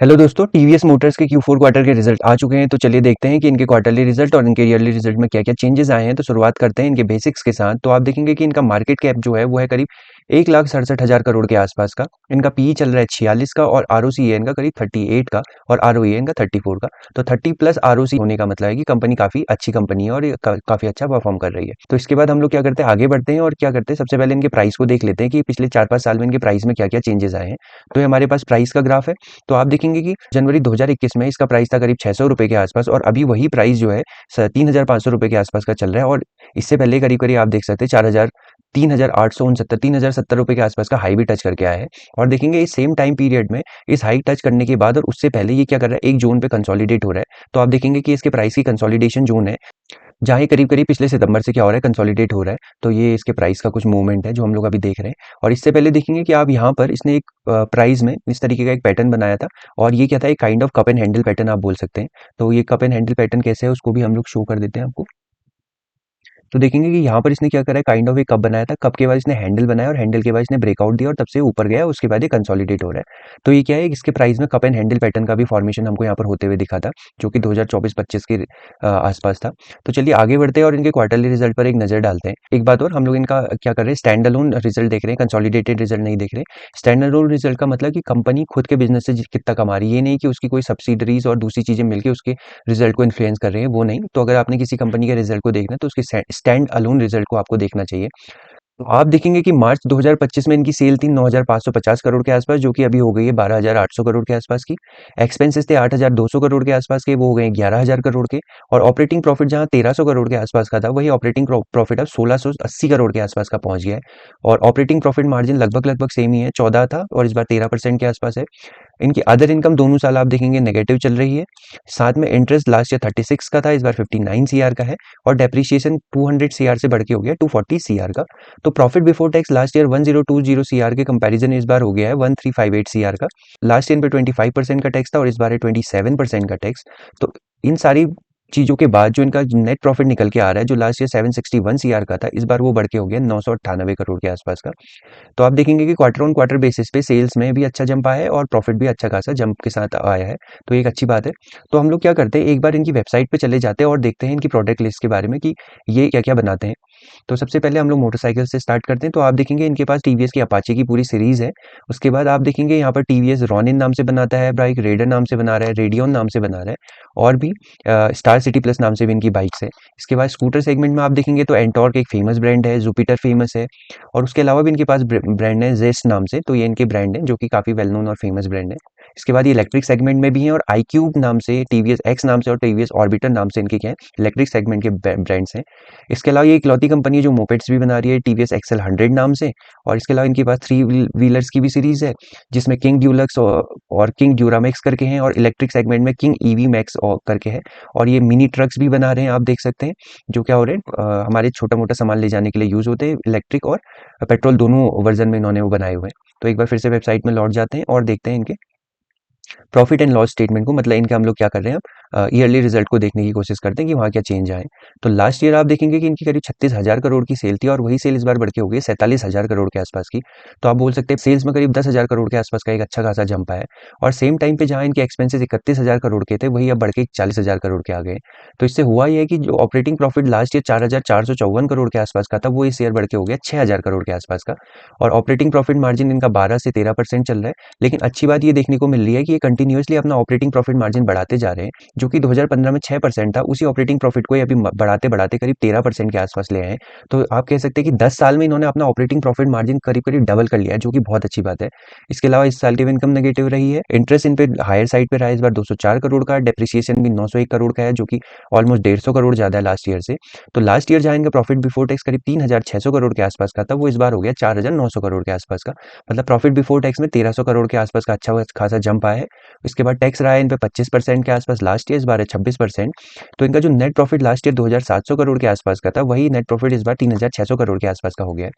Hello दोस्तों, TVS Motors के Q4 quarter के रिजल्ट आ चुके हैं। तो चलिए देखते हैं कि इनके क्वार्टरली रिजल्ट और इनके ईयरली रिजल्ट में क्या-क्या चेंजेस आए हैं। तो शुरुआत करते हैं इनके बेसिक्स के साथ। तो आप देखेंगे कि इनका मार्केट कैप जो है वो है करीब 1,67,000 करोड़ के आसपास का। इनका पीई चल रहा है 46 का और आरओसी है इनका करीब 38 का और आरओई है इनका 34 का। तो 30 प्लस आरओसी होने का मतलब है कि कंपनी काफ़ी अच्छी कंपनी है और ये काफ़ी अच्छा परफॉर्म कर रही है। तो इसके बाद हम लोग क्या करते हैं, आगे बढ़ते हैं और क्या करते हैं, सबसे पहले इनके प्राइस को देख लेते हैं कि पिछले 4-5 साल में इनके प्राइस में क्या-क्या चेंजेस आए हैं। तो ये हमारे पास प्राइस का ग्राफ है। तो आप देखेंगे कि जनवरी 2021 में इसका प्राइस था करीब ₹600 के आसपास और अभी वही प्राइस जो है ₹3,500 के आसपास का चल रहा है। और इससे पहले करीब-करीब आप देख सकते हैं 3,869 ₹3,070 के आसपास का हाई भी टच करके आया है। और देखेंगे इस सेम टाइम पीरियड में इस हाई टच करने के बाद और उससे पहले ये क्या कर रहा है, एक ज़ोन पे कंसोलिडेट हो रहा है। तो आप देखेंगे कि इसके प्राइस की कंसोलिडेशन ज़ोन है, जहाँ ये करीब-करीब पिछले सितंबर से क्या हो रहा है, कंसोलिडेट हो रहा है। तो ये इसके प्राइस का कुछ मूवमेंट है जो हम लोग अभी देख रहे हैं। और इससे पहले देखेंगे कि आप यहाँ पर इसने एक प्राइस में इस तरीके का एक पैटर्न बनाया था और ये क्या था, एक kind of cup and handle pattern आप बोल सकते हैं। तो ये कप एंड हैंडल पैटर्न कैसे है उसको भी हम लोग शो कर देते हैं आपको। तो देखेंगे कि यहाँ पर इसने क्या करा है, काइंड ऑफ एक कप बनाया था, कप के बाद इसने हैंडल बनाया और हैंडल के बाद इसने ब्रेकआउट दिया और तब से ऊपर गया, उसके बाद ये कंसोलिडेट हो रहा है। तो ये क्या है, इसके प्राइस में कप एंड हैंडल पैटर्न का भी फॉर्मेशन हमको यहाँ पर होते हुए दिखा था, जो कि 2024-25 के आसपास था। तो चलिए आगे बढ़ते हैं और इनके क्वार्टरली रिजल्ट पर एक नजर डालते हैं। एक बात और, हम लोग इनका क्या कर रहे हैं, स्टैंड अलोन रिजल्ट देख रहे हैं, कंसोलिडेटेड रिजल्ट नहीं देख रहे। स्टैंड अलोन रिजल्ट का मतलब कि कंपनी खुद के बिजनेस से कितना कमा रही है, ये नहीं कि उसकी कोई सब्सिडरीज और दूसरी चीजें मिलकर उसके रिजल्ट को इन्फ्लुएंस कर रहे हैं, वो नहीं। तो अगर आपने किसी कंपनी के रिजल्ट को देखना है तो उसके स्टैंड अलोन रिजल्ट को आपको देखना चाहिए। तो आप देखेंगे कि मार्च 2025 में इनकी सेल थी 9,550 करोड़ के आसपास, जो कि अभी हो गई है 12,800 करोड़ के आसपास की। एक्सपेंसेस थे 8,200 करोड़ के आसपास के, वो हो गए 11,000 करोड़ के। और ऑपरेटिंग प्रॉफिट जहां 1,300 करोड़ के आसपास का था, वही ऑपरेटिंग प्रॉफिट अब 1,680 करोड़ के आसपास का पहुंच गया है। और ऑपरेटिंग प्रॉफिट मार्जिन लगभग लगभग सेम ही है, 14 था और इस बार 13% के आसपास है। इनकी अदर इनकम दोनों साल आप देखेंगे नेगेटिव चल रही है। साथ में इंटरेस्ट लास्ट ईयर 36 का था, इस बार 59 सीआर का है। और डेप्रीशिएशन 200 सीआर से बढ़ के हो गया 240 सीआर का। तो profit before tax last year 1020 CR के कंपैरिजन इस बार हो गया है 1358 सीआर का। लास्ट ईयर इन पे 25% का टैक्स था और इस बार है 27% का टैक्स। तो इन सारी चीजों के बाद जो इनका नेट प्रॉफिट निकल के आ रहा है, जो लास्ट ईयर 761 सीआर का था, इस बार वो बढ़ के हो गया 998 करोड़ के आसपास का। तो आप देखेंगे कि क्वार्टर ऑन क्वार्टर बेसिस पे सेल्स में भी अच्छा जंप आया है और प्रॉफिट भी अच्छा खासा जंप के साथ आया है। तो एक अच्छी बात है। तो हम लोग क्या करते हैं, एक बार इनकी वेबसाइट पे चले जाते हैं और देखते हैं इनकी प्रोडक्ट लिस्ट के बारे में कि ये क्या क्या बनाते हैं। तो सबसे पहले हम लोग मोटरसाइकिल से स्टार्ट करते हैं। तो आप देखेंगे इनके पास टीवीएस की अपाचे की पूरी सीरीज है। उसके बाद आप देखेंगे यहाँ पर टीवीएस रॉनिन नाम से बनाता है बाइक, रेडर नाम से बना रहा है, रेडियन नाम से बना रहा है और भी स्टार सिटी प्लस नाम से भी इनकी बाइक्स है। इसके बाद स्कूटर सेगमेंट में आप देखेंगे तो एंटॉर्क एक फेमस ब्रांड है, जुपिटर फेमस है और उसके अलावा भी इनके पास ब्रांड है जेस्ट नाम से। तो ये इनके ब्रांड है जो कि काफ़ी वेल नोन और फेमस ब्रांड है। इसके बाद ये इलेक्ट्रिक सेगमेंट में भी है और iQube नाम से, टीवीएस एक्स नाम से और टीवीएस ऑर्बिटर नाम से इनके क्या है, इलेक्ट्रिक सेगमेंट के ब्रांड्स हैं। इसके अलावा ये इकलौती कंपनी है जो मोपेड्स भी बना रही है टीवीएस एक्सएल 100 नाम से। और इसके अलावा इनके पास थ्री व्हीलर्स की भी सीरीज है, जिसमें किंग ड्यूलक्स और किंग ड्यूरामैक्स करके हैं और इलेक्ट्रिक सेगमेंट में किंग ईवी मैक्स करके है। और ये मिनी ट्रक्स भी बना रहे हैं, आप देख सकते हैं, जो क्या हो रहे हैं, हमारे छोटा मोटा सामान ले जाने के लिए यूज होते हैं। इलेक्ट्रिक और पेट्रोल दोनों वर्जन में इन्होंने वो बनाए हुए हैं। तो एक बार फिर से वेबसाइट में लौट जाते हैं और देखते हैं इनके प्रॉफिट एंड लॉस स्टेटमेंट को, मतलब इनके हम लोग क्या कर रहे हैं, अब ईयरली रिजल्ट को देखने की कोशिश करते हैं कि वहाँ क्या चेंज आए। तो लास्ट ईयर आप देखेंगे कि इनकी करीब 36,000 करोड़ की सेल थी और वही सेल इस बार बढ़ के हो गई 47,000 करोड़ के आसपास की। तो आप बोल सकते हैं सेल्स में करीब 10,000 करोड़ के आसपास का एक अच्छा खासा जंप आया। और सेम टाइम पे जहाँ इनके एक्सपेंसेस 31,000 करोड़ के थे, वही अब बढ़ के 40,000 करोड़ के आ गए। तो इससे हुआ ये है कि जो operating profit last year 4,454 crore के आसपास का था, वो इस ईयर बढ़ के हो गया 6,000 करोड़ के आसपास का। और ऑपरेटिंग प्रॉफिट मार्जिन इनका 12 से 13% चल रहा है। लेकिन अच्छी बात ये देखने को मिल रही है कि ये कंटिन्यूअसली अपना ऑपरेटिंग प्रॉफिट मार्जिन बढ़ाते जा रहे हैं, जो कि 2015 में 6% था, उसी ऑपरेटिंग प्रॉफिट को ये अभी बढ़ाते बढ़ाते करीब 13% के आसपास ले आए हैं। तो आप कह सकते हैं कि 10 साल में इन्होंने अपना ऑपरेटिंग प्रॉफिट मार्जिन करीब करीब डबल कर लिया है, जो कि बहुत अच्छी बात है। इसके अलावा इस साल की इनकम नेगेटिव रही है, इंटरेस्ट इन पे हायर साइड पे रहा है इस बार 204 करोड़ का, डेप्रिसिएशन भी 901 करोड़ का है, जो कि ऑलमोस्ट 150 करोड़ ज्यादा है लास्ट ईयर से। तो लास्ट ईयर जहां इनका प्रॉफिट बिफोर टैक्स करीब 3,600 करोड़ के आसपास का था, वो इस बार हो गया 4,900 करोड़ के आसपास का। मतलब प्रॉफिट बिफोर टैक्स में 1,300 करोड़ के आसपास का अच्छा खासा जंप आया है। इसके बाद टैक्स रहा है इन पे 25% के आसपास लास्ट लास्ट ईयर इस बार है 26%। तो इनका जो net profit last year 2700 crore के आसपास का था, वही नेट प्रॉफिट इस बार 3600 करोड़ के आसपास का हो गया है।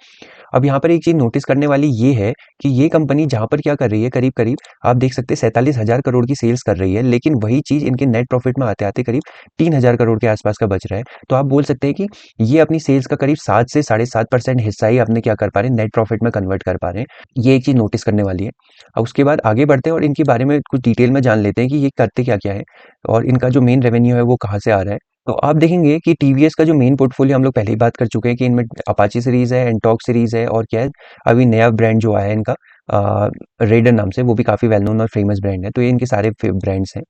अब यहाँ पर एक चीज़ नोटिस करने वाली ये है कि ये कंपनी जहाँ पर क्या कर रही है, करीब-करीब आप देख सकते हैं 47,000 करोड़ की सेल्स कर रही है, लेकिन वही चीज़ इनके नेट प्रॉफिट में आते-आते करीब 3,000 करोड़ के आसपास का बच रहा है। तो आप बोल सकते हैं कि ये अपनी सेल्स का करीब 7 से 7.5% हिस्सा ही अपने क्या कर पा रहे हैं, नेट प्रॉफिट में कन्वर्ट कर पा रहे हैं। ये एक चीज़ नोटिस करने वाली है। अब उसके बाद आगे बढ़ते हैं और इनके बारे में कुछ डिटेल में जान लेते हैं कि ये करते क्या-क्या है और इनका जो मेन रेवेन्यू है वो कहाँ से आ रहा है। तो आप देखेंगे कि टीवीएस का जो मेन पोर्टफोलियो हम लोग पहले ही बात कर चुके हैं कि इनमें अपाची सीरीज है, एंटॉर्क सीरीज है और क्या है, अभी नया ब्रांड जो आया है इनका रेडर नाम से, वो भी काफ़ी वेल नोन और फेमस ब्रांड है। तो ये इनके सारे ब्रांड्स हैं।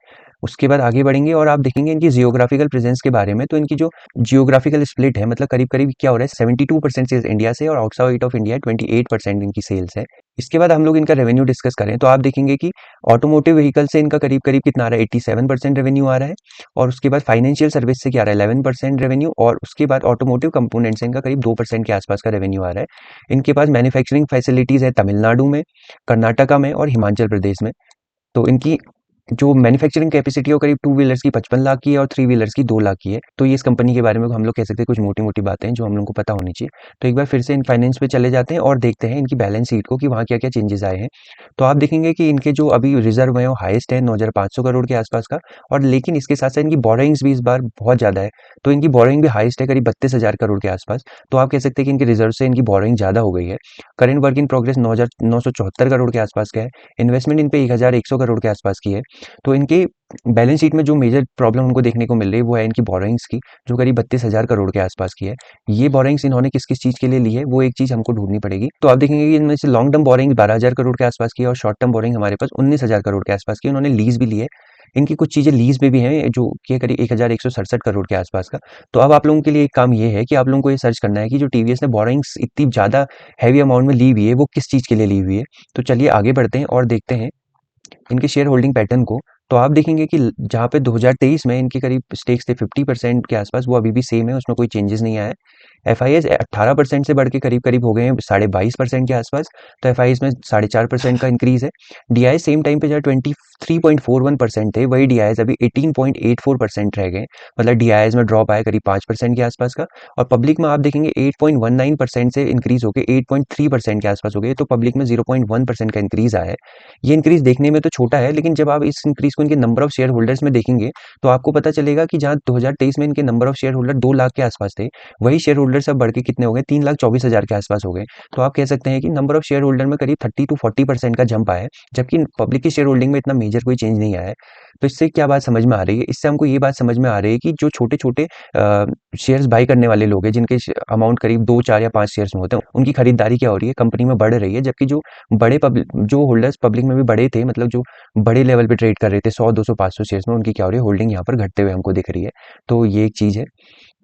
उसके बाद आगे बढ़ेंगे और आप देखेंगे इनकी जियोग्राफिकल प्रेजेंस के बारे में। तो इनकी जो जियोग्राफिकल स्प्लिट है, मतलब करीब करीब क्या हो रहा है, 72% सेल्स इंडिया से और आउटसाइड ऑफ इंडिया 28% इनकी सेल्स है। इसके बाद हम लोग इनका रेवेन्यू डिस्कस करें तो आप देखेंगे कि ऑटोमोटिव व्हीकल से इनका करीब करीब कितना आ रहा है, 87% रेवेन्यू आ रहा है। और उसके बाद फाइनेंशियल सर्विस से क्या आ रहा है, 11% रेवेन्यू। और उसके बाद ऑटोमोटिव कंपोनेंट से इनका करीब 2% के आसपास का रेवेन्यू आ रहा है। इनके पास मैन्युफैक्चरिंग फैसिलिटीज है तमिलनाडु में, कर्नाटका में और हिमाचल प्रदेश में। तो इनकी जो मैन्युफैक्चरिंग कैपेसिटी है वो करीब टू व्हीलर्स की 55 लाख की है और थ्री व्हीलर्स की 2 लाख की है। तो ये इस कंपनी के बारे में हम लोग कह सकते हैं कुछ मोटी-मोटी बातें हैं जो हम लोग को पता होनी चाहिए। तो एक बार फिर से इन फाइनेंस पे चले जाते हैं और देखते हैं इनकी बैलेंस शीट को कि वहाँ क्या-क्या चेंजेस आए हैं। तो आप देखेंगे कि इनके जो अभी रिजर्व है वो हाईएस्ट है 9,500 करोड़ के आसपास का। और लेकिन इसके साथ-साथ इनकी बोरोइंग्स भी इस बार बहुत ज़्यादा है। तो इनकी बोरोइंग भी हाईएस्ट है करीब 32,000 करोड़ के आसपास। तो आप कह सकते हैं कि इनके रिजर्व से इनकी बोरोइंग ज़्यादा हो गई है। Current work in progress 9,974 crore के आसपास का है। इन्वेस्टमेंट इन पे 1,100 करोड़ के आसपास की है। तो इनके बैलेंस शीट में जो मेजर प्रॉब्लम हमको देखने को मिल रही है वो है इनकी बोरोइंग्स की, जो करीब 32,000 करोड़ के आसपास की है। ये बोरोइंग्स इन्होंने किस-किस चीज़ के लिए ली है, वो एक चीज़ हमको ढूँढनी पड़ेगी। तो आप देखेंगे कि इनमें से लॉन्ग टर्म बोरोइंग 12,000 करोड़ के आसपास की है और शॉर्ट टर्म बोरोइंग हमारे पास 19,000 करोड़ के आसपास की है। उन्होंने लीज़ भी ली है। इनकी कुछ चीज़ें लीज़ पे भी हैं जो कि है करीब 1,167 करोड़ के आसपास का। तो अब आप लोगों के लिए एक काम ये है कि आप लोगों को ये सर्च करना है कि जो टीवीएस ने बोरोइंग्स इतनी ज़्यादा हेवी अमाउंट में ली हुई है, वो किस चीज़ के लिए ली हुई है। तो चलिए आगे बढ़ते हैं और देखते हैं इनके शेयर होल्डिंग पैटर्न को। तो आप देखेंगे कि जहाँ पे 2023 में इनके करीब स्टेक्स थे 50% के आसपास, वो अभी भी सेम है, उसमें कोई चेंजेस नहीं आया है। एफआईएस 18% से बढ़ के करीब करीब हो गए हैं 22.5% के आसपास। तो एफआईएस में 4.5% का इंक्रीज है। डीआई सेम टाइम पे जहाँ 23.41% थे, वही डीआईएस अभी 18.84% रह गए। मतलब डीआईएस में ड्रॉप आया करीब 5% के आसपास का। और पब्लिक में आप देखेंगे 8.19% से इंक्रीज होकर 8.3% के आसपास हो गए। तो पब्लिक में 0.1% का इंक्रीज आया है। ये इंक्रीज देखने में तो छोटा है, लेकिन जब आप इस इंक्रीज को इनके नंबर ऑफ शेयर होल्डर्स में देखेंगे तो आपको पता चलेगा कि जहाँ 2023 में इनके number of share holder 2 lakh के आसपास थे, वही शेयर होल्डर्स अब बढ़ के कितने हो गए, 3,24,000 के आसपास हो गए। तो आप कह सकते हैं कि नंबर ऑफ शेयर होल्डर में करीब 30 टू 40% का जंप आया है, जबकि पब्लिक की शेयर होल्डिंग में इतना मेजर कोई चेंज नहीं आया है। तो इससे क्या बात समझ में आ रही है? इससे हमको ये बात समझ में आ रही है कि जो छोटे-छोटे शेयर्स बाय करने वाले लोग हैं, जिनके अमाउंट करीब 2, 4 या 5 शेयर्स में होते हैं, उनकी खरीदारी क्या हो रही है, कंपनी में बढ़ रही है। जबकि जो बड़े जो होल्डर्स पब्लिक में भी बड़े थे, मतलब जो बड़े लेवल पे ट्रेड कर रहे थे 100, 200, 500 शेयर्स में, उनकी क्या हो रही है, होल्डिंग यहाँ पर घटते हुए हमको दिख रही है। तो ये एक चीज़ है।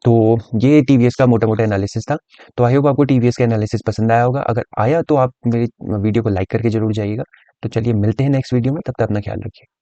तो ये टीवीएस का मोटा-मोटा एनालिसिस था। तो आई होप आपको टीवीएस का एनालिसिस पसंद आया होगा। अगर आया तो आप मेरे वीडियो को लाइक करके ज़रूर जाइएगा। तो चलिए मिलते हैं नेक्स्ट वीडियो में, तब तक अपना ख्याल रखिए।